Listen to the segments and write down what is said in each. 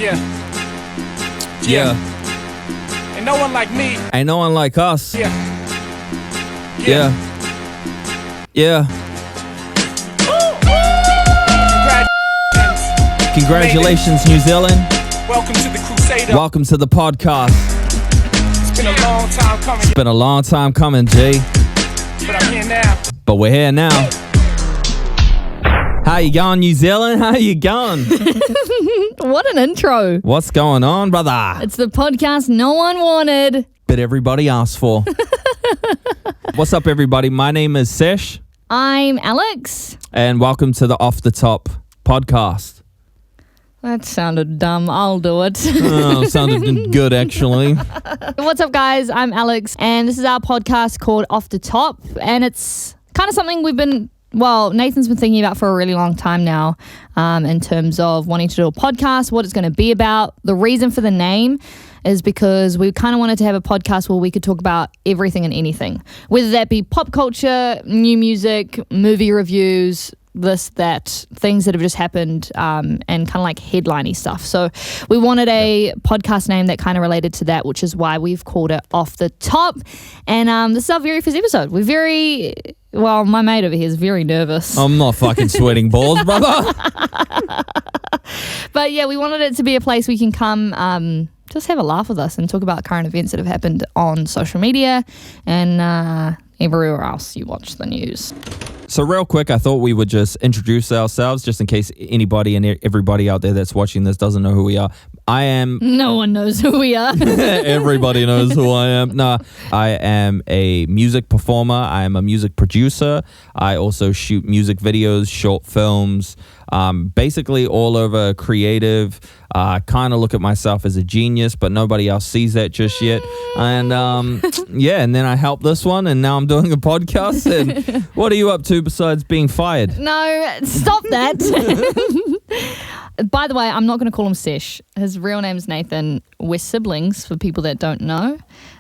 Yeah. Ain't no one like me. Ain't no one like us. Yeah. Congratulations, New Zealand. Welcome to the Crusader. Welcome to the podcast. It's been a long time coming. It's been a long time coming, G. But I'm here now. But we're here now. How you going, New Zealand? How you going? What an intro. What's going on, brother? It's the podcast no one wanted, But everybody asked for. What's up, everybody? My name is SESH. I'm Alex. And welcome to the Off the Top podcast. That sounded dumb. I'll do it. Oh, sounded good, actually. What's up, guys? I'm Alex, and this is our podcast called Off the Top, and it's kind of something Nathan's been thinking about for a really long time now, in terms of wanting to do a podcast, what it's going to be about. The reason for the name is because we kind of wanted to have a podcast where we could talk about everything and anything, whether that be pop culture, new music, movie reviews, this, that, things that have just happened, and kind of like headliney stuff. So we wanted a podcast name that kind of related to that, which is why we've called it Off the Top. And this is our very first episode. My mate over here is very nervous. I'm not fucking sweating balls, brother. But yeah, we wanted it to be a place we can come just have a laugh with us and talk about current events that have happened on social media and everywhere else you watch the news. So real quick, I thought we would just introduce ourselves just in case anybody and everybody out there that's watching this doesn't know who we are. No one knows who we are. Everybody knows who I am. No, I am a music performer. I am a music producer. I also shoot music videos, short films, basically all over creative. Kind of look at myself as a genius, but nobody else sees that just yet. And and then I helped this one, and now I'm doing a podcast. And what are you up to besides being fired? No, stop that. By the way, I'm not going to call him Sesh. His real name's Nathan. We're siblings, for people that don't know.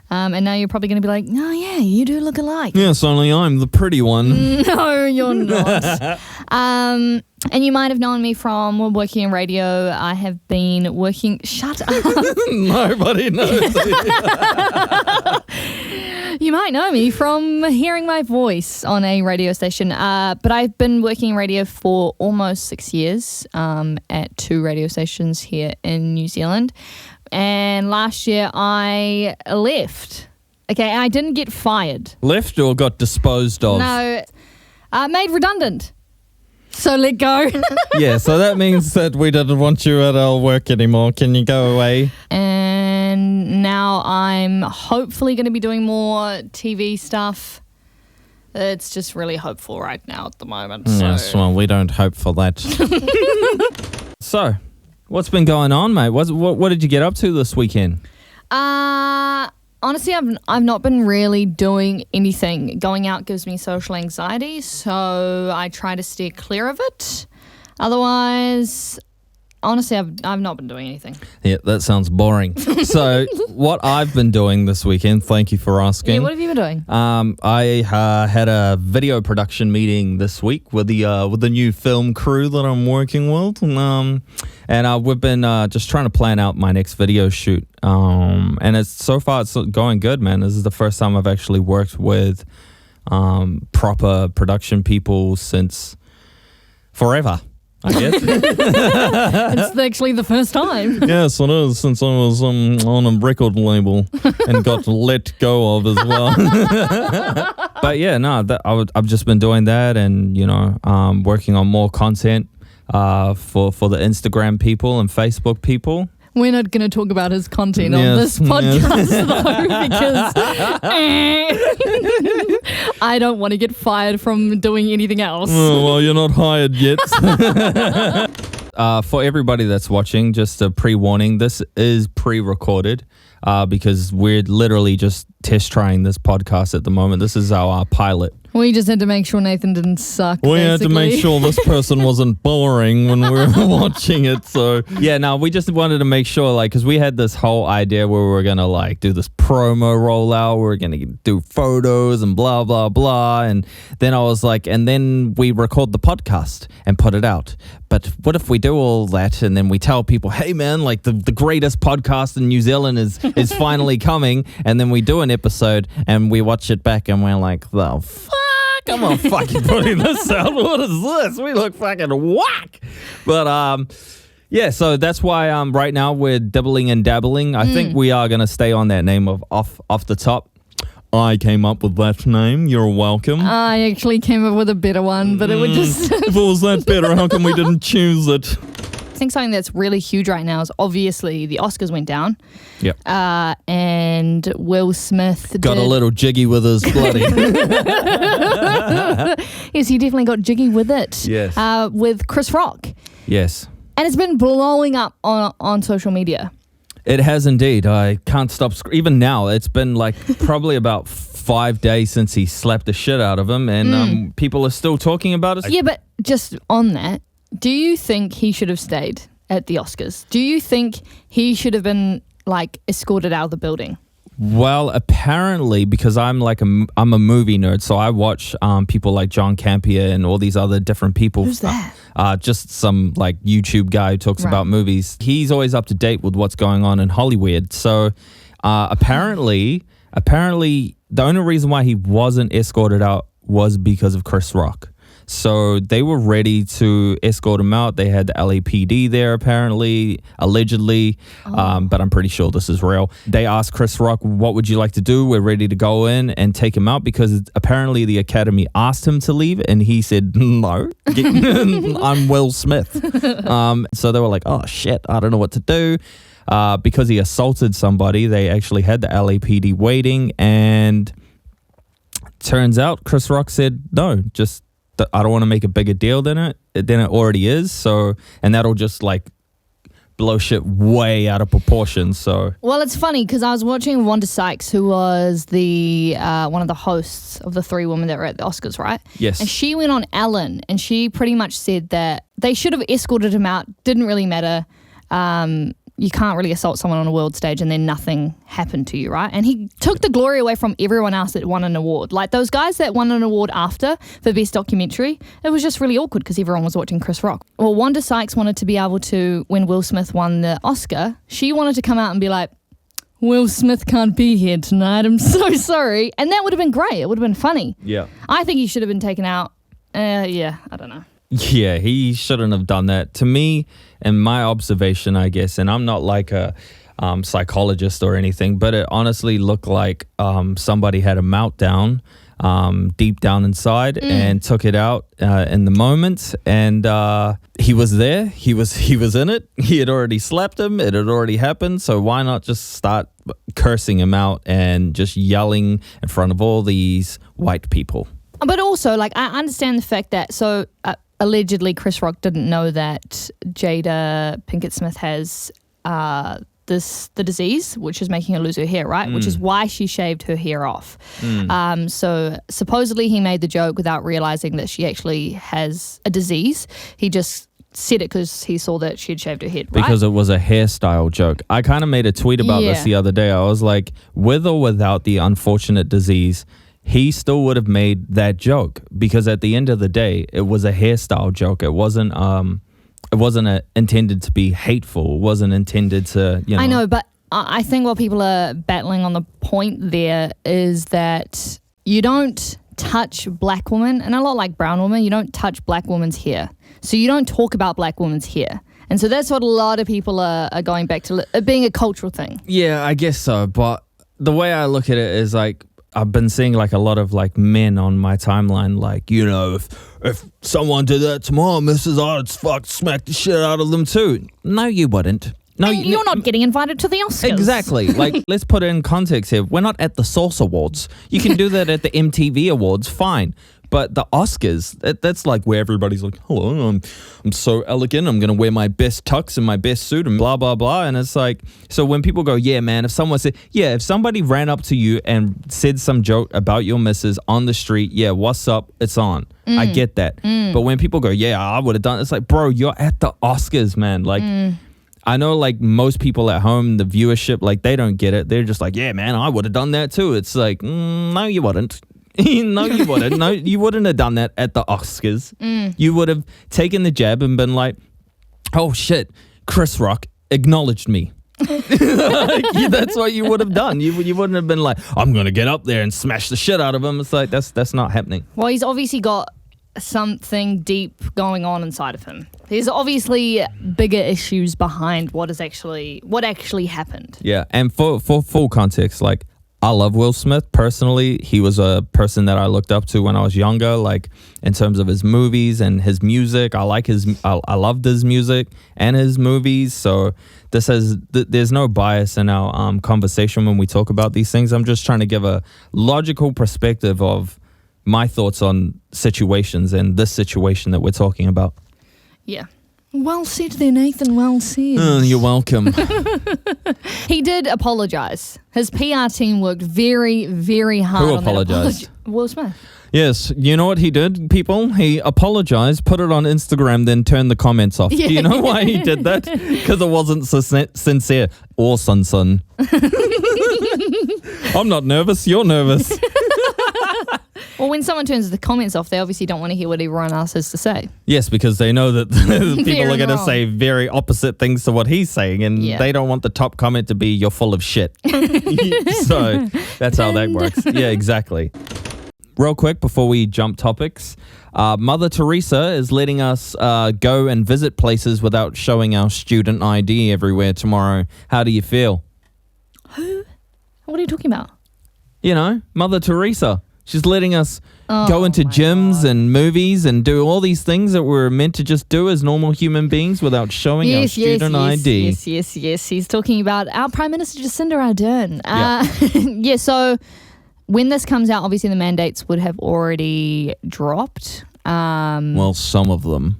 And now you're probably going to be like, oh yeah, you do look alike. Yes, only I'm the pretty one. No, you're not. And you might have known me from working in radio. I have been working... Shut up. Nobody knows. You might know me from hearing my voice on a radio station. But I've been working in radio for almost 6 years at 2 radio stations here in New Zealand. And last year I left. Okay, I didn't get fired. Left or got disposed of? No, made redundant. So let go. Yeah, so that means that we didn't want you at our work anymore. Can you go away? And now I'm hopefully going to be doing more TV stuff. It's just really hopeful right now at the moment. Yes, well, we don't hope for that. So, what's been going on, mate? What did you get up to this weekend? Honestly, I've not been really doing anything. Going out gives me social anxiety, so I try to steer clear of it. Otherwise, honestly, I've not been doing anything. Yeah, that sounds boring. So, what I've been doing this weekend, thank you for asking. Yeah, what have you been doing? I had a video production meeting this week with the new film crew that I'm working with, and we've been just trying to plan out my next video shoot. And it's going good, man. This is the first time I've actually worked with proper production people since forever, I guess. It's actually the first time. Yes, it is, since I was on a record label and got let go of as well. But yeah, no, I've just been doing that and, working on more content for the Instagram people and Facebook people. We're not going to talk about his content on this podcast, though, because I don't want to get fired from doing anything else. Oh, well, you're not hired yet. For everybody that's watching, just a pre-warning, this is pre-recorded because we're literally just test trying this podcast at the moment. This is our pilot. We just had to make sure Nathan didn't suck. We had to make sure this person wasn't boring when we were watching it. So yeah, no, we just wanted to make sure, like, because we had this whole idea where we were gonna like do this promo rollout. We were gonna do photos and blah blah blah, and then I was like, and then we record the podcast and put it out. But what if we do all that and then we tell people, hey man, like the greatest podcast in New Zealand is finally coming, and then we do an episode and we watch it back and we're like, the fuck. I'm not fucking putting this out. What is this? We look fucking whack. But yeah, so that's why right now we're dibbling and dabbling. I think we are gonna stay on that name of off the top. I came up with that name. You're welcome. I actually came up with a better one, but it would just... If it was that better, how come we didn't choose it? I think something that's really huge right now is obviously the Oscars went down. Yep. And Will Smith got a little jiggy with his bloody. Yes, he definitely got jiggy with it. Yes. With Chris Rock. Yes. And it's been blowing up on social media. It has indeed. I can't stop. Even now, it's been like probably about 5 days since he slapped the shit out of him, and people are still talking about it. Yeah, but just on that, do you think he should have stayed at the Oscars? Do you think he should have been like escorted out of the building? Well, apparently, because I'm a movie nerd, so I watch people like John Campion and all these other different people. Who's that? Just some like YouTube guy who talks about movies. He's always up to date with what's going on in Hollywood. So apparently, the only reason why he wasn't escorted out was because of Chris Rock. So they were ready to escort him out. They had the LAPD there, apparently, allegedly, but I'm pretty sure this is real. They asked Chris Rock, what would you like to do? We're ready to go in and take him out, because apparently the Academy asked him to leave, and he said, no, I'm Will Smith. So they were like, oh, shit, I don't know what to do. Because he assaulted somebody, they actually had the LAPD waiting, and turns out Chris Rock said, no, just... I don't want to make a bigger deal than it already is. So, and that'll just like blow shit way out of proportion. So, well, it's funny because I was watching Wanda Sykes, who was the one of the hosts of the three women that were at the Oscars, right? Yes. And she went on Ellen, and she pretty much said that they should have escorted him out. Didn't really matter. You can't really assault someone on a world stage and then nothing happened to you, right? And he took the glory away from everyone else that won an award. Like those guys that won an award after for Best Documentary, it was just really awkward because everyone was watching Chris Rock. Well, Wanda Sykes wanted to be able to, when Will Smith won the Oscar, she wanted to come out and be like, Will Smith can't be here tonight, I'm so sorry. And that would have been great. It would have been funny. Yeah. I think he should have been taken out. Yeah, I don't know. Yeah, he shouldn't have done that. To me, in my observation, I guess, and I'm not like a psychologist or anything, but it honestly looked like somebody had a meltdown deep down inside and took it out in the moment. And he was there. He was in it. He had already slapped him. It had already happened. So why not just start cursing him out and just yelling in front of all these white people? But also, like, I understand the fact that, so allegedly Chris Rock didn't know that Jada Pinkett Smith has the disease, which is making her lose her hair, right? Which is why she shaved her hair off. So supposedly he made the joke without realizing that she actually has a disease. He just said it because he saw that she had shaved her head, right? Because it was a hairstyle joke. I kind of made a tweet about this the other day. I was like, with or without the unfortunate disease, he still would have made that joke, because at the end of the day, it was a hairstyle joke. It wasn't intended to be hateful. It wasn't intended to, you know. I know, but I think what people are battling on the point there is that you don't touch black women, and a lot like brown women, you don't touch black women's hair. So you don't talk about black women's hair. And so that's what a lot of people are going back to, it being a cultural thing. Yeah, I guess so. But the way I look at it is like, I've been seeing like a lot of like men on my timeline, like, you know, if someone did that to my missus, I'd smack the shit out of them too. No, you wouldn't. No, and you're not getting invited to the Oscars. Exactly. Like, let's put it in context here. We're not at the Source Awards. You can do that at the MTV Awards, fine. But the Oscars, that's like where everybody's like, hello, I'm so elegant. I'm going to wear my best tux and my best suit and blah, blah, blah. And it's like, so when people go, yeah, man, if somebody ran up to you and said some joke about your missus on the street, yeah, what's up? It's on. I get that. But when people go, yeah, I would have done it. It's like, bro, you're at the Oscars, man. Like, I know like most people at home, the viewership, like they don't get it. They're just like, yeah, man, I would have done that too. It's like, no, you wouldn't. No, you wouldn't. No, you wouldn't have done that at the Oscars. You would have taken the jab and been like, oh shit, Chris Rock acknowledged me. That's what you would have done. You wouldn't have been like, I'm going to get up there and smash the shit out of him. It's like, that's not happening. Well, he's obviously got something deep going on inside of him. There's obviously bigger issues behind what actually happened. Yeah, and for full context, like, I love Will Smith personally. He was a person that I looked up to when I was younger, like in terms of his movies and his music. I loved his music and his movies. So there's no bias in our conversation when we talk about these things. I'm just trying to give a logical perspective of my thoughts on situations and this situation that we're talking about. Yeah. Well said there, Nathan. Well said. You're welcome. He did apologize. His PR team worked very, very hard. Who on apologized? Will Smith. Yes. You know what he did, people? He apologized, put it on Instagram, then turned the comments off. Yeah. Do you know why he did that? Because it wasn't sincere or son. I'm not nervous. You're nervous. Well, when someone turns the comments off, they obviously don't want to hear what everyone else has to say. Yes, because they know that people are going to wrong. say very opposite things to what he's saying, and they don't want the top comment to be, you're full of shit. So that's how that works. Yeah, exactly. Real quick, before we jump topics, Mother Teresa is letting us go and visit places without showing our student ID everywhere tomorrow. How do you feel? Who? What are you talking about? You know, Mother Teresa. She's letting us go into gyms and movies and do all these things that we're meant to just do as normal human beings without showing our student ID. Yes. He's talking about our Prime Minister, Jacinda Ardern. Yeah, so when this comes out, obviously the mandates would have already dropped. Well, some of them.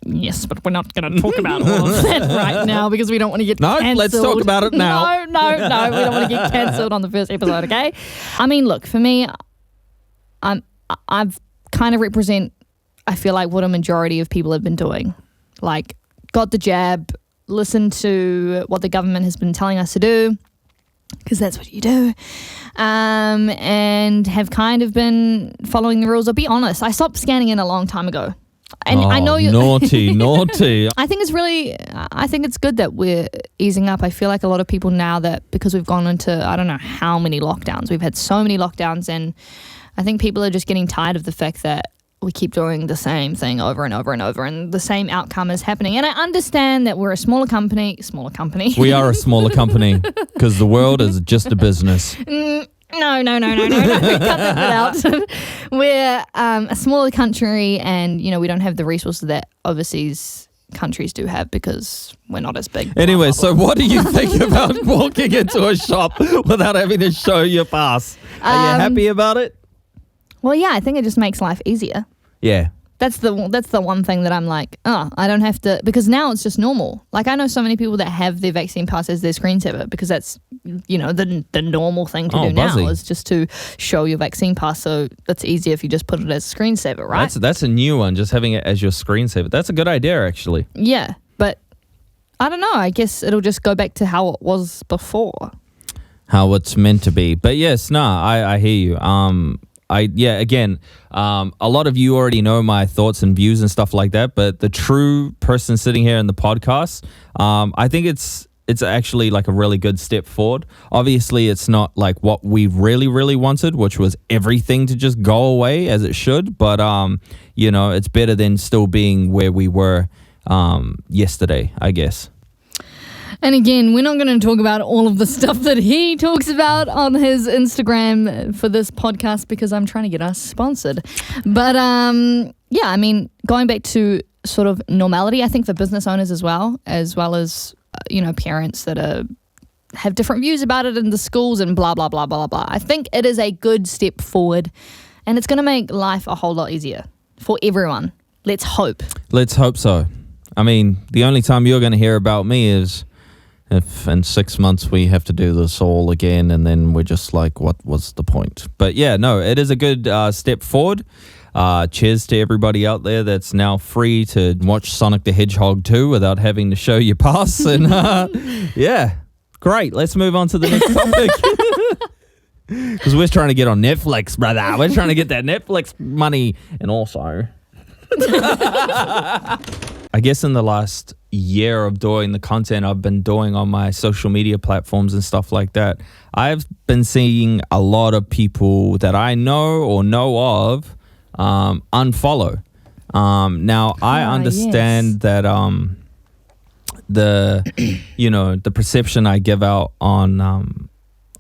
Yes, but we're not going to talk about all of that right now because we don't want to get cancelled. Let's talk about it now. No, we don't want to get cancelled on the first episode, okay? I mean, look, for me, I've kind of represent, I feel like, what a majority of people have been doing. Like, got the jab, listened to what the government has been telling us to do, because that's what you do, and have kind of been following the rules. I'll be honest, I stopped scanning in a long time ago. And I know you naughty. I think it's good that we're easing up. I feel like a lot of people now, that because we've gone into, I don't know how many lockdowns, we've had so many lockdowns, and I think people are just getting tired of the fact that we keep doing the same thing over and over and over, and the same outcome is happening. And I understand that we're a smaller company. We are a smaller company because the world is just a business. No. Cut that bit out. We're a smaller country, and we don't have the resources that overseas countries do have because we're not as big. Anyway, so what do you think about walking into a shop without having to show your pass? Are you happy about it? Well, yeah, I think it just makes life easier. Yeah. That's the one thing that I'm like, I don't have to, because now it's just normal. Like, I know so many people that have their vaccine pass as their screensaver because that's, the normal thing to do now is just to show your vaccine pass. So that's easier if you just put it as screensaver, right? That's a new one, just having it as your screensaver. That's a good idea, actually. Yeah, but I don't know. I guess it'll just go back to how it was before. How it's meant to be. But yes, I hear you. A lot of you already know my thoughts and views and stuff like that, but the true person sitting here in the podcast, I think it's actually like a really good step forward. Obviously, it's not like what we really, really wanted, which was everything to just go away as it should, but it's better than still being where we were yesterday, I guess. And again, we're not going to talk about all of the stuff that he talks about on his Instagram for this podcast because I'm trying to get us sponsored. But going back to sort of normality, I think for business owners as well as parents that have different views about it in the schools and blah, blah, blah, blah, blah. I think it is a good step forward. And it's going to make life a whole lot easier for everyone. Let's hope. Let's hope so. I mean, the only time you're going to hear about me is if in 6 months we have to do this all again, and then we're just like, what was the point? But yeah, no, it is a good step forward. Cheers to everybody out there that's now free to watch Sonic the Hedgehog 2 without having to show your pass. And yeah, great. Let's move on to the next topic. Because we're trying to get on Netflix, brother. We're trying to get that Netflix money. And also, I guess in the last year of doing the content I've been doing on my social media platforms and stuff like that, I've been seeing a lot of people that I know or know of unfollow. Now I understand that the perception I give out on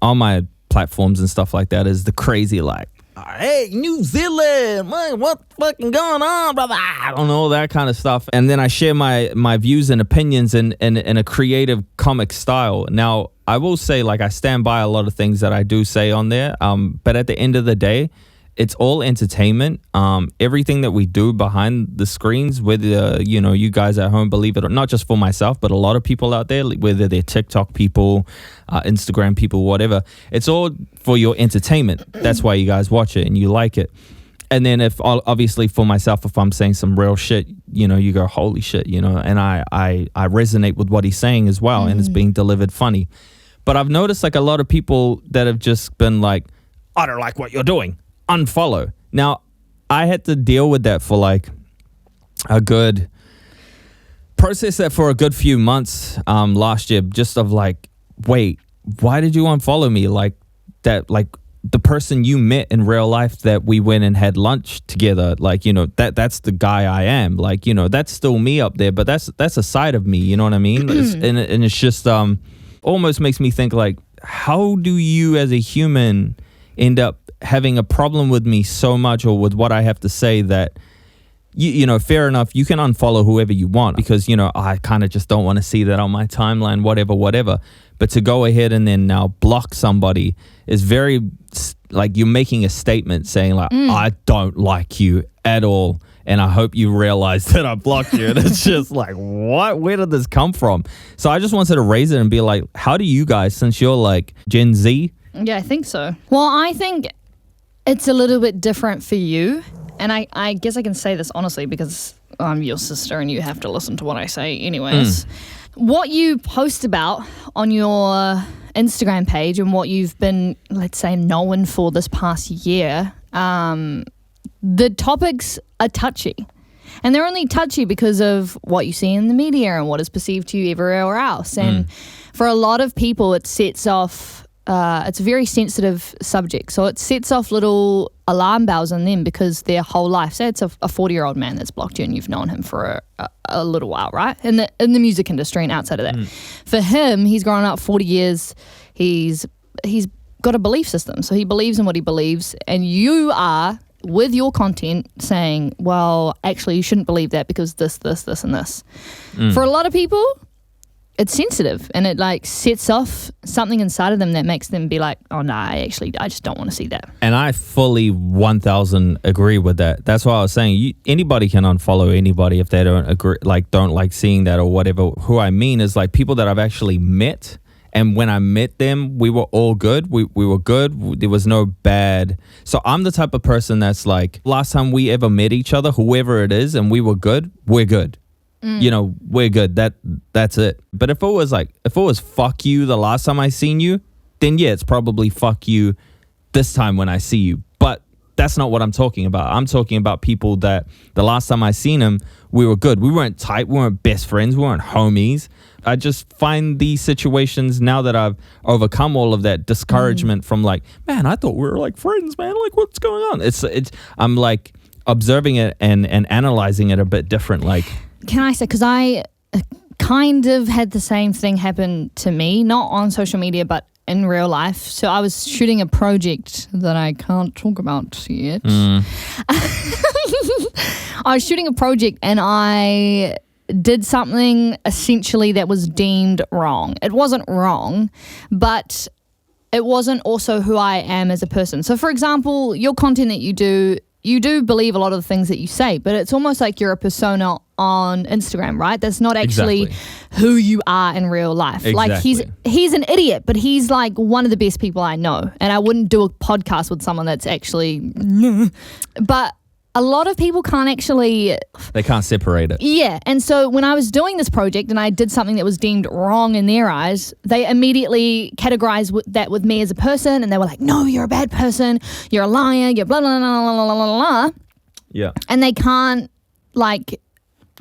my platforms and stuff like that is the crazy, like, hey, New Zealand, man, what fucking going on, brother? I don't know, that kind of stuff. And then I share my views and opinions in a creative comic style. Now, I will say, like, I stand by a lot of things that I do say on there. But at the end of the day, it's all entertainment. Everything that we do behind the screens, whether, you guys at home believe it or not, just for myself, but a lot of people out there, whether they're TikTok people, Instagram people, whatever, it's all for your entertainment. That's why you guys watch it and you like it. And then if, obviously for myself, if I'm saying some real shit, you go, holy shit, and I resonate with what he's saying as well, and it's being delivered funny. But I've noticed, like, a lot of people that have just been like, I don't like what you're doing, unfollow. Now, I had to deal with that for like process that for a good few months last year, just of like, wait, why did you unfollow me? Like that, like the person you met in real life that we went and had lunch together, like, that's the guy I am. Like, that's still me up there, but that's a side of me, you know what I mean? And it's just almost makes me think, like, how do you as a human end up having a problem with me so much, or with what I have to say, that fair enough, you can unfollow whoever you want, because I kind of just don't want to see that on my timeline, whatever. But to go ahead and then now block somebody is very, like, you're making a statement saying, like, I don't like you at all, and I hope you realize that I blocked you. And it's just like, what? Where did this come from? So I just wanted to raise it and be like, how do you guys, since you're like Gen Z? Yeah, I think so. Well, I think it's a little bit different for you. And I guess I can say this honestly because I'm your sister and you have to listen to what I say anyways. What you post about on your Instagram page and what you've been, let's say, known for this past year, the topics are touchy. And they're only touchy because of what you see in the media and what is perceived to you everywhere else. And for a lot of people, it sets off... it's a very sensitive subject, so it sets off little alarm bells in them, because their whole life, say it's a 40-year-old man that's blocked you and you've known him for a little while, right? In the music industry and outside of that. For him, he's grown up 40 years. He's got a belief system, so he believes in what he believes, and you are, with your content, saying, well, actually, you shouldn't believe that because this, and this. For a lot of people, it's sensitive, and it like sets off something inside of them that makes them be like, oh no, I just don't want to see that. And I fully 1000 agree with that. That's why I was saying, anybody can unfollow anybody if they don't agree, like don't like seeing that or whatever. Who I mean is like people that I've actually met, and when I met them, we were all good. We were good. There was no bad. So I'm the type of person that's like, last time we ever met each other, whoever it is, and we were good, we're good. We're good. That's it. But if it was fuck you the last time I seen you, then yeah, it's probably fuck you this time when I see you. But that's not what I'm talking about. I'm talking about people that the last time I seen them, we were good. We weren't tight. We weren't best friends. We weren't homies. I just find these situations, now that I've overcome all of that discouragement from like, man, I thought we were like friends, man. Like, what's going on? It's I'm like observing it and analyzing it a bit different. Like, can I say, because I kind of had the same thing happen to me, not on social media, but in real life. So I was shooting a project that I can't talk about yet. I was shooting a project and I did something essentially that was deemed wrong. It wasn't wrong, but it wasn't also who I am as a person. So for example, your content that you do believe a lot of the things that you say, but it's almost like you're a persona on Instagram, right? That's not actually who you are in real life. Exactly. Like he's an idiot, but he's like one of the best people I know. And I wouldn't do a podcast with someone that's actually, but a lot of people can't actually... They can't separate it. Yeah. And so when I was doing this project and I did something that was deemed wrong in their eyes, they immediately categorized that with me as a person, and they were like, no, you're a bad person, you're a liar, you're blah, blah, blah, blah, blah, blah, blah. Yeah. And they can't like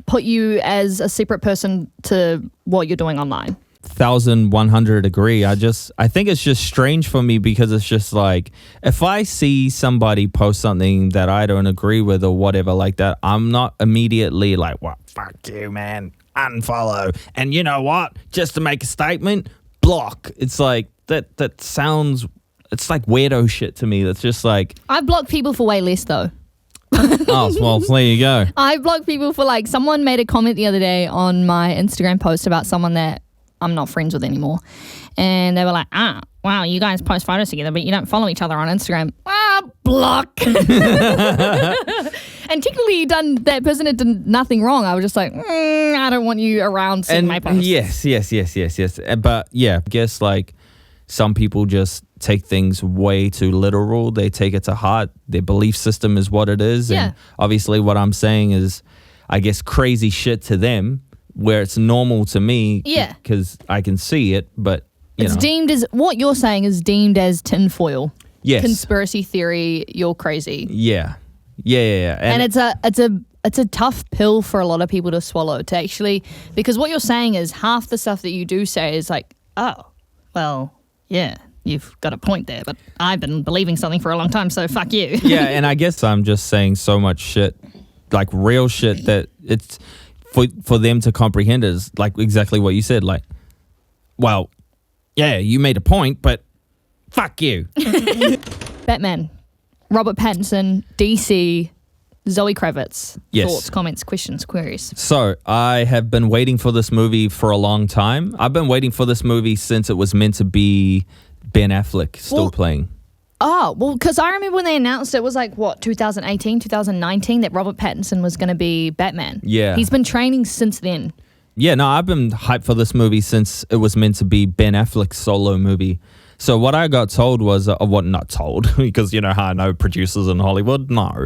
put you as a separate person to what you're doing online. 1,100 agree. I think it's just strange for me because it's just like, if I see somebody post something that I don't agree with or whatever like that, I'm not immediately like, well, fuck you, man, unfollow. And you know what? Just to make a statement, block. It's like, that sounds, it's like weirdo shit to me. That's just like... I've blocked people for way less though. Oh, well, there you go. I blocked people for like, someone made a comment the other day on my Instagram post about someone that I'm not friends with anymore. And they were like, wow, you guys post photos together, but you don't follow each other on Instagram. Block. And technically that person had done nothing wrong. I was just like, I don't want you around seeing my posts. Yes. But yeah, I guess like some people just take things way too literal. They take it to heart. Their belief system is what it is. Yeah. And obviously what I'm saying is, I guess, crazy shit to them, where it's normal to me because I can see it, but it's deemed as, what you're saying is deemed as tinfoil. Yes. Conspiracy theory, you're crazy. Yeah. And it's a tough pill for a lot of people to swallow, to actually, because what you're saying is half the stuff that you do say is like, oh, well, yeah, you've got a point there, but I've been believing something for a long time, so fuck you. Yeah, and I guess I'm just saying so much shit, like real shit, that it's for them to comprehend is like exactly what you said. Like, well, yeah, you made a point, but fuck you. Batman, Robert Pattinson, DC, Zoe Kravitz. Yes. Thoughts, comments, questions, queries. So I have been waiting for this movie for a long time. I've been waiting for this movie since it was meant to be Ben Affleck still playing. Oh, well, because I remember when they announced it was like, 2018, 2019, that Robert Pattinson was going to be Batman. Yeah. He's been training since then. Yeah, no, I've been hyped for this movie since it was meant to be Ben Affleck's solo movie. So what I got told was, not told, because you know how I know producers in Hollywood? No.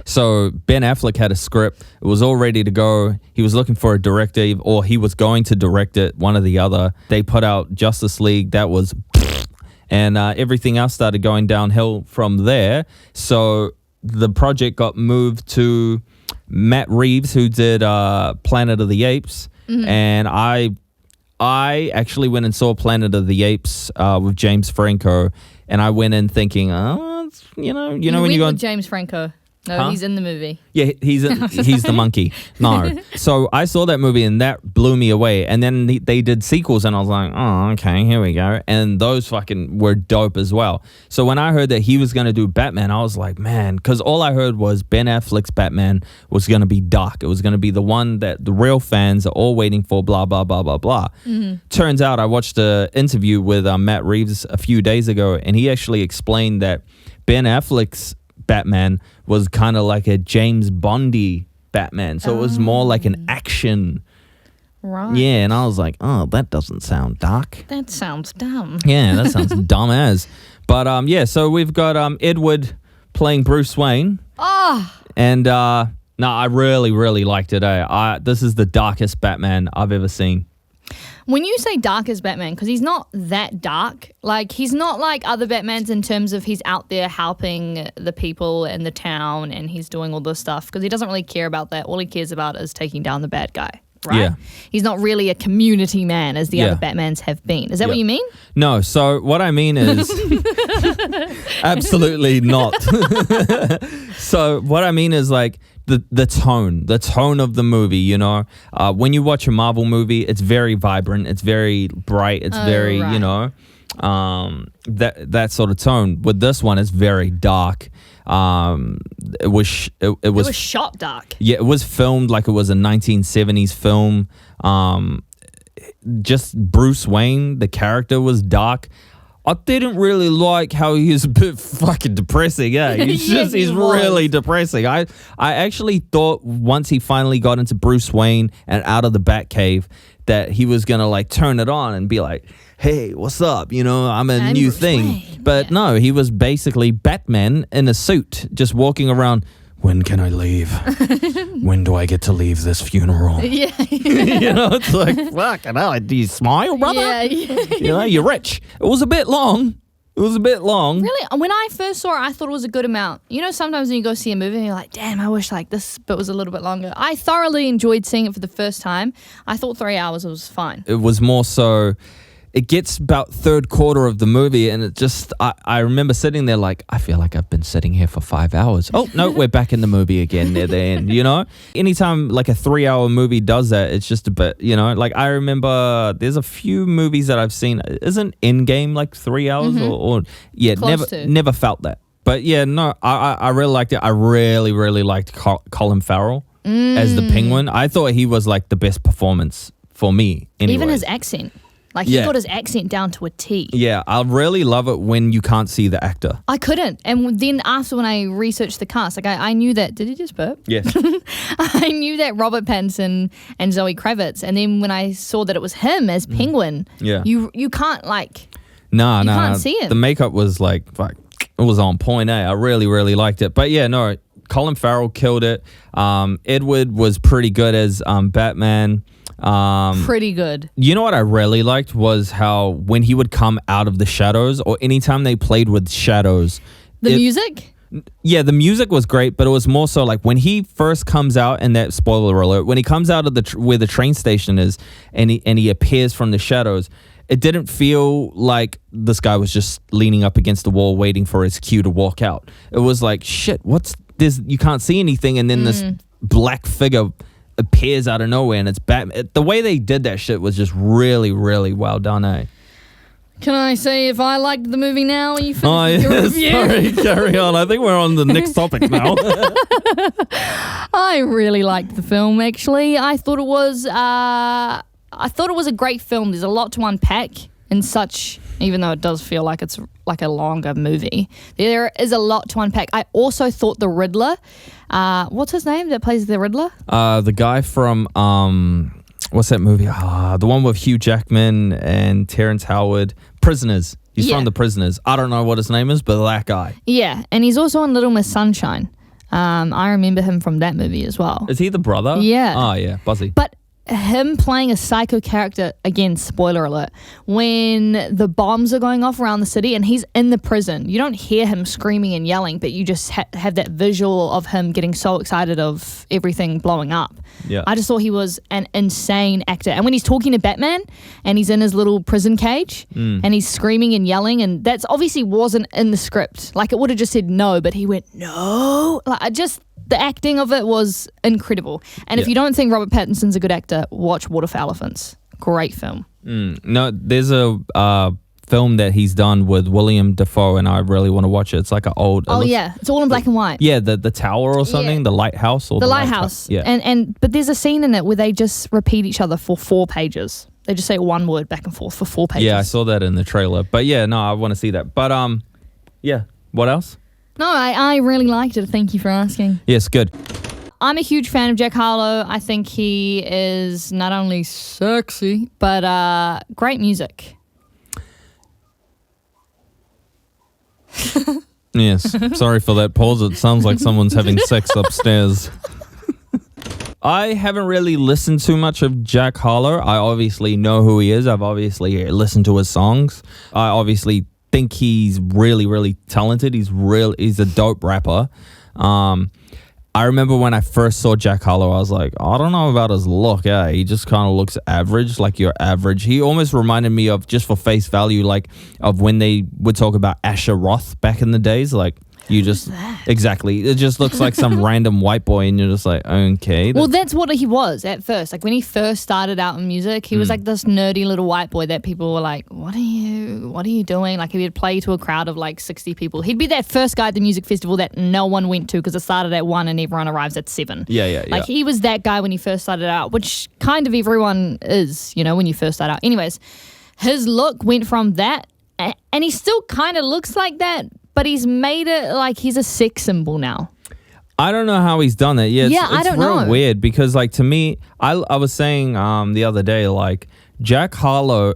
So Ben Affleck had a script. It was all ready to go. He was looking for a director, or he was going to direct it, one or the other. They put out Justice League. That was... And everything else started going downhill from there. So the project got moved to Matt Reeves, who did Planet of the Apes. Mm-hmm. And I actually went and saw Planet of the Apes with James Franco, and I went in thinking, it's, you know when you go with James Franco. No, he's in the movie. Yeah, he's the monkey. No, so I saw that movie and that blew me away. And then they did sequels, and I was like, oh, okay, here we go. And those fucking were dope as well. So when I heard that he was gonna do Batman, I was like, man, because all I heard was Ben Affleck's Batman was gonna be dark. It was gonna be the one that the real fans are all waiting for. Blah blah blah blah blah. Mm-hmm. Turns out I watched an interview with Matt Reeves a few days ago, and he actually explained that Ben Affleck's Batman was kind of like a James Bondy Batman. So it was more like an action. Right. Yeah, and I was like, oh, that doesn't sound dark. That sounds dumb. Yeah, that sounds dumb as. But yeah, so we've got Edward playing Bruce Wayne. Oh. And no, I really, really liked it. This is the darkest Batman I've ever seen. When you say dark as Batman, because he's not that dark, like he's not like other Batmans in terms of he's out there helping the people in the town and he's doing all this stuff, because he doesn't really care about that. All he cares about is taking down the bad guy, right? Yeah. He's not really a community man as the other Batmans have been. Is that what you mean? No, so what I mean is absolutely not. So what I mean is like the tone of the movie, you know. When you watch a Marvel movie, it's very vibrant, it's very bright, it's very, right. You know, that sort of tone. With this one, it's very dark. It was shot dark. Yeah, it was filmed like it was a 1970s film. just Bruce Wayne, the character was dark. I didn't really like how he was a bit fucking depressing. Yeah, he's really depressing. I actually thought once he finally got into Bruce Wayne and out of the Batcave that he was gonna like turn it on and be like, hey, what's up? You know, I'm a new thing. Wayne. But no, he was basically Batman in a suit, just walking around. When can I leave? When do I get to leave this funeral? Yeah. You know, it's like, fucking hell, do you smile, brother? Yeah. You know, you're rich. It was a bit long. Really? When I first saw it, I thought it was a good amount. You know, sometimes when you go see a movie and you're like, damn, I wish like this bit was a little bit longer. I thoroughly enjoyed seeing it for the first time. I thought 3 hours was fine. It was more so, it gets about third quarter of the movie and it just, I remember sitting there like, I feel like I've been sitting here for 5 hours. Oh, no, we're back in the movie again near the end, you know? Anytime like a 3 hour movie does that, it's just a bit, you know? Like I remember there's a few movies that I've seen. Isn't Endgame like 3 hours or yeah, never felt that. But yeah, no, I really liked it. I really, really liked Colin Farrell as the Penguin. I thought he was like the best performance for me anyway. Even his accent. Like, he got his accent down to a T. Yeah, I really love it when you can't see the actor. I couldn't. And then after when I researched the cast, like I knew that... Did he just burp? Yes. I knew that Robert Pattinson and Zoe Kravitz. And then when I saw that it was him as Penguin, you can't, like... Nah, can't see him. The makeup was, like, fuck, it was on point, eh? I really, really liked it. But, yeah, no, Colin Farrell killed it. Edward was pretty good as Batman. Pretty good. You know what I really liked was how when he would come out of the shadows or anytime they played with shadows. The music? Yeah, the music was great, but it was more so like when he first comes out, and that spoiler alert, when he comes out of where the train station is and he appears from the shadows, it didn't feel like this guy was just leaning up against the wall waiting for his cue to walk out. It was like, shit, what's this? You can't see anything, and then this black figure appears out of nowhere and it's Batman. The way they did that shit was just really, really well done, eh? Can I say if I liked the movie now? Are you finished with your review? Sorry, carry on. I think we're on the next topic now. I really liked the film, actually. I thought it was a great film. There's a lot to unpack in such, even though it does feel like it's like a longer movie. There is a lot to unpack. I also thought the Riddler, what's his name that plays the Riddler? The guy from, what's that movie? The one with Hugh Jackman and Terrence Howard. Prisoners. He's from The Prisoners. I don't know what his name is, but that guy. Yeah, and he's also on Little Miss Sunshine. I remember him from that movie as well. Is he the brother? Yeah. Oh, yeah, Buzzy. But him playing a psycho character, again, spoiler alert, when the bombs are going off around the city and he's in the prison, you don't hear him screaming and yelling, but you just have that visual of him getting so excited of everything blowing up. Yeah. I just thought he was an insane actor. And when he's talking to Batman and he's in his little prison cage and he's screaming and yelling, and that's obviously wasn't in the script. Like, it would have just said no, but he went, no. Like, the acting of it was incredible. And if you don't think Robert Pattinson's a good actor, watch Water for Elephants. Great film. No, there's a film that he's done with William Dafoe, and I really want to watch it. It's like an old... It's all in black and white. Yeah, the tower or something, the lighthouse. Or the lighthouse. Yeah. But there's a scene in it where they just repeat each other for 4 pages. They just say one word back and forth for 4 pages. Yeah, I saw that in the trailer. But yeah, no, I want to see that. But yeah, what else? No, I really liked it. Thank you for asking. Yes, good. I'm a huge fan of Jack Harlow. I think he is not only sexy, but great music. Yes, sorry for that pause. It sounds like someone's having sex upstairs. I haven't really listened too much of Jack Harlow. I obviously know who he is. I've obviously listened to his songs. I obviously think he's really, really talented. He's a dope rapper. I remember when I first saw Jack Harlow, I was like, I don't know about his look. Yeah, he just kind of looks average, like you're average. He almost reminded me of, just for face value, like of when they would talk about Asher Roth back in the days. Like, You just exactly. It just looks like some random white boy, and you're just like, okay. Well, that's what he was at first. Like when he first started out in music, he was like this nerdy little white boy that people were like, what are you doing? Like he would play to a crowd of like 60 people. He'd be that first guy at the music festival that no one went to because it started at 1 and everyone arrives at 7. Yeah. Like he was that guy when he first started out, which kind of everyone is, when you first start out. Anyways, his look went from that, and he still kind of looks like that, but he's made it like he's a sex symbol now. I don't know how he's done it. Yeah, I don't real know. weird because, like, to me, I was saying the other day, like, Jack Harlow,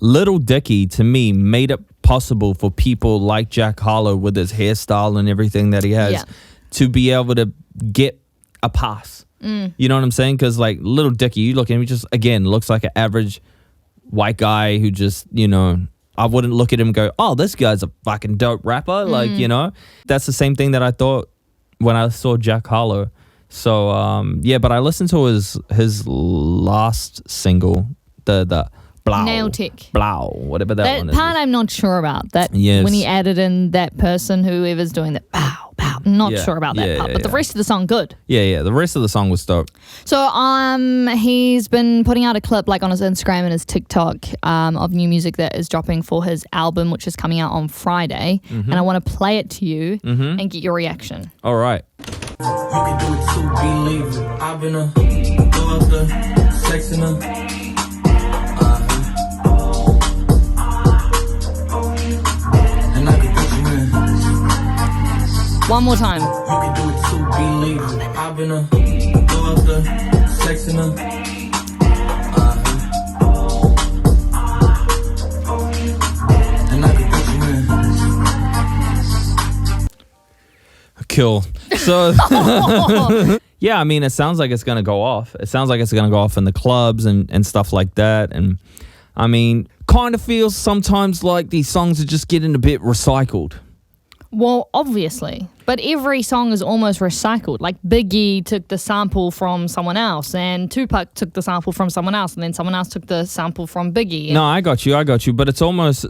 Little Dicky, to me, made it possible for people like Jack Harlow with his hairstyle and everything that he has to be able to get a pass. You know what I'm saying? Because, like, Little Dicky, you look at him, he just, again, looks like an average white guy who just, I wouldn't look at him and go, oh, this guy's a fucking dope rapper. Like, that's the same thing that I thought when I saw Jack Harlow. So, but I listened to his last single, the Blow. Nail Tech. Blow, whatever that one is. That part I'm not sure about. That Yes. when he added in that person, whoever's doing that, pow, pow. Not sure about that part. But the rest of the song, good. Yeah. The rest of the song was dope. So he's been putting out a clip like on his Instagram and his TikTok of new music that is dropping for his album, which is coming out on Friday. And I want to play it to you and get your reaction. All right. You can do it too, believe it. I've been a go up the sex in a and I can put you in. One more time. You can do it too, believe it. I've been a go up the sex in a and I can put you in. Cool. So, yeah, I mean, it sounds like it's going to go off. It sounds like it's going to go off in the clubs and stuff like that. And, I mean, kind of feels sometimes like these songs are just getting a bit recycled. Well, obviously. But every song is almost recycled. Like Biggie took the sample from someone else, and Tupac took the sample from someone else, and then someone else took the sample from Biggie. No, I got you. But it's almost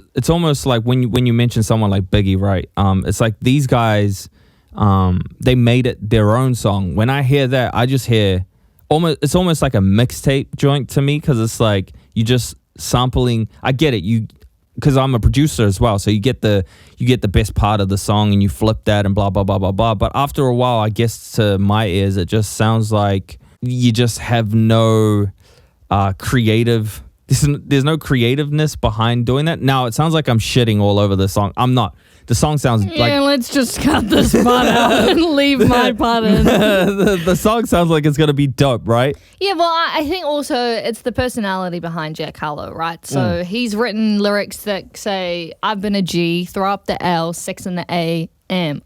like when you mention someone like Biggie, right? It's like these guys... they made it their own song. When I hear that, I just hear it's almost like a mixtape joint to me, because it's like you just sampling. I get it, because I'm a producer as well, so you get the best part of the song and you flip that and blah blah blah blah blah. But after a while, I guess to my ears, it just sounds like you just have no creative. There's no creativeness behind doing that. Now it sounds like I'm shitting all over the song. I'm not. The song sounds like... Yeah, let's just cut this part out and leave my part in. the song sounds like it's going to be dope, right? Yeah, well, I think also it's the personality behind Jack Harlow, right? So he's written lyrics that say, I've been a G, throw up the L, sex in the A, M,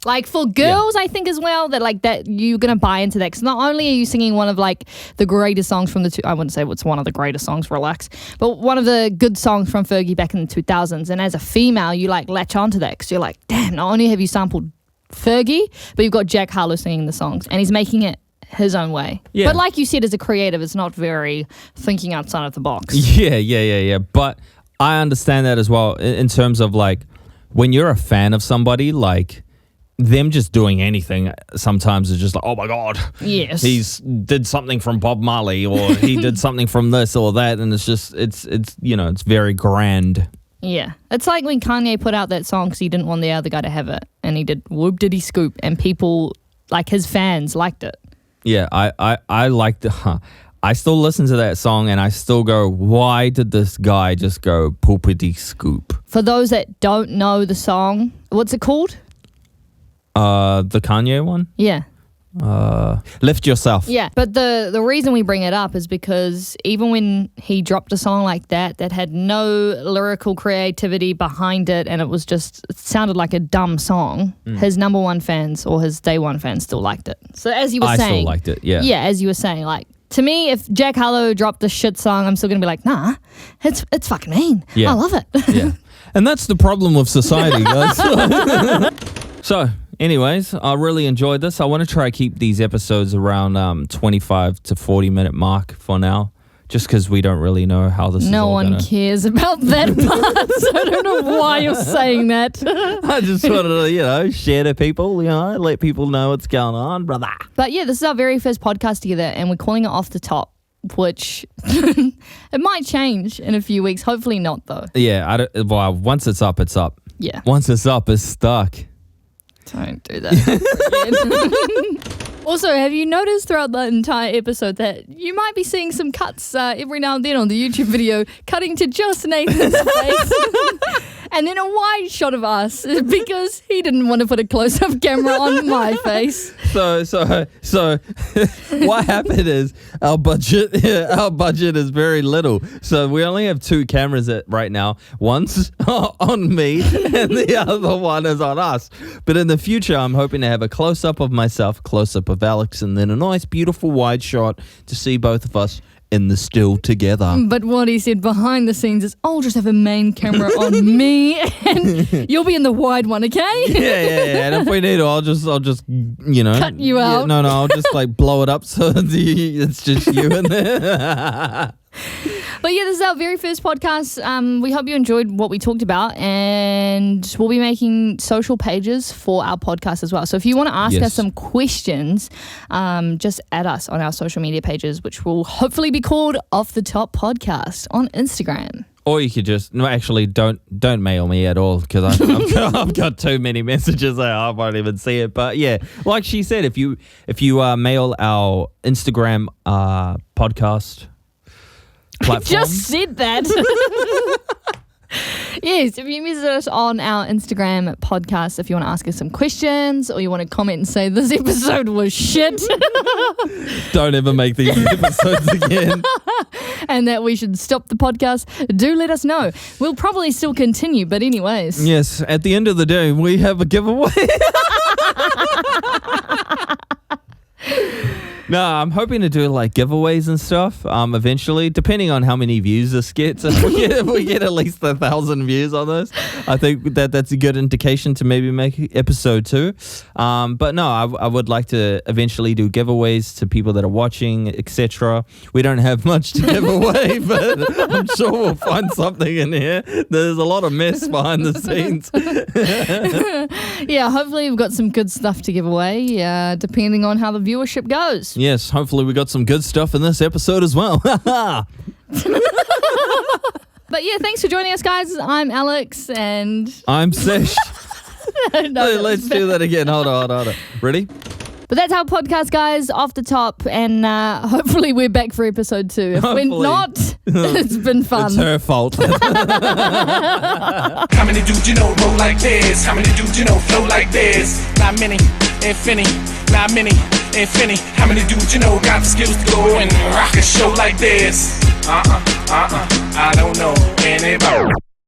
Like for girls, I think as well, that like that you're going to buy into that. Because not only are you singing one of like the greatest songs from I wouldn't say it's one of the greatest songs, relax, but one of the good songs from Fergie back in the 2000s. And as a female, you like latch onto that because you're like, damn, not only have you sampled Fergie, but you've got Jack Harlow singing the songs and he's making it his own way. Yeah. But like you said, as a creative, it's not very thinking outside of the box. Yeah. But I understand that as well in terms of like when you're a fan of somebody, like them just doing anything sometimes is just like, oh my God, yes, he's did something from Bob Marley or he did something from this or that, and it's just it's very grand. Yeah, it's like when Kanye put out that song because he didn't want the other guy to have it, and he did Whoop Diddy Scoop, and people like his fans liked it. Yeah, I liked it. I still listen to that song and I still go, why did this guy just go poopity scoop? For those that don't know the song, what's it called? The Kanye one? Yeah. Lift Yourself. Yeah, but the reason we bring it up is because even when he dropped a song like that had no lyrical creativity behind it, and it sounded like a dumb song, his number one fans or his day one fans still liked it. So as you were saying... I still liked it, yeah. Yeah, as you were saying, like, to me, if Jack Harlow dropped a shit song, I'm still going to be like, nah, it's fucking mean. Yeah. I love it. Yeah. And that's the problem with society, guys. So... anyways, I really enjoyed this. I want to try to keep these episodes around 25 to 40 minute mark for now, just because we don't really know how this is No all one gonna... cares about that part, so I don't know why you're saying that. I just wanted to, share to people, let people know what's going on, brother. But yeah, this is our very first podcast together, and we're calling it Off the Top, which it might change in a few weeks. Hopefully not, though. Yeah, once it's up, it's up. Yeah. Once it's up, it's stuck. Don't do that. Also, have you noticed throughout the entire episode that you might be seeing some cuts every now and then on the YouTube video, cutting to just Nathan's face, and then a wide shot of us because he didn't want to put a close-up camera on my face. So what happened is our budget is very little. So we only have 2 cameras right now. One's on me and the other one is on us. But in the future, I'm hoping to have a close-up of myself, close-up of Alex, and then a nice, beautiful wide shot to see both of us in the still together. But what he said behind the scenes is, I'll just have a main camera on me and you'll be in the wide one, okay? Yeah. And if we need to, I'll just cut you out. No, I'll just blow it up so it's just you in there. But yeah, this is our very first podcast. We hope you enjoyed what we talked about, and we'll be making social pages for our podcast as well. So if you want to ask us some questions, just add us on our social media pages, which will hopefully be called Off the Top Podcast on Instagram. Or you could just don't mail me at all because I've got too many messages that I won't even see it. But yeah, like she said, if you mail our Instagram podcast platform. I just said that. Yes, if you visit us on our Instagram podcast, if you want to ask us some questions or you want to comment and say this episode was shit. Don't ever make these episodes again. And that we should stop the podcast, do let us know. We'll probably still continue, but anyways. Yes, at the end of the day, we have a giveaway. No, I'm hoping to do giveaways and stuff eventually, depending on how many views this gets. If we get at least 1,000 views on this, I think that's a good indication to maybe make episode 2. But no, I would like to eventually do giveaways to people that are watching, etc. We don't have much to give away, but I'm sure we'll find something in here. There's a lot of mess behind the scenes. Yeah, hopefully we've got some good stuff to give away, depending on how the viewership goes. Yes, hopefully we got some good stuff in this episode as well. But yeah, thanks for joining us, guys. I'm Alex and... I'm SESH. No, Let's do that again. Hold on. Ready? But that's our podcast, guys, Off the Top. And hopefully we're back for episode 2. If we're not, it's been fun. It's her fault. How many dudes you know roll like this? How many dudes you know flow like this? Not many, if any. Not many, if any. How many dudes you know got the skills to go and rock a show like this? I don't know anybody.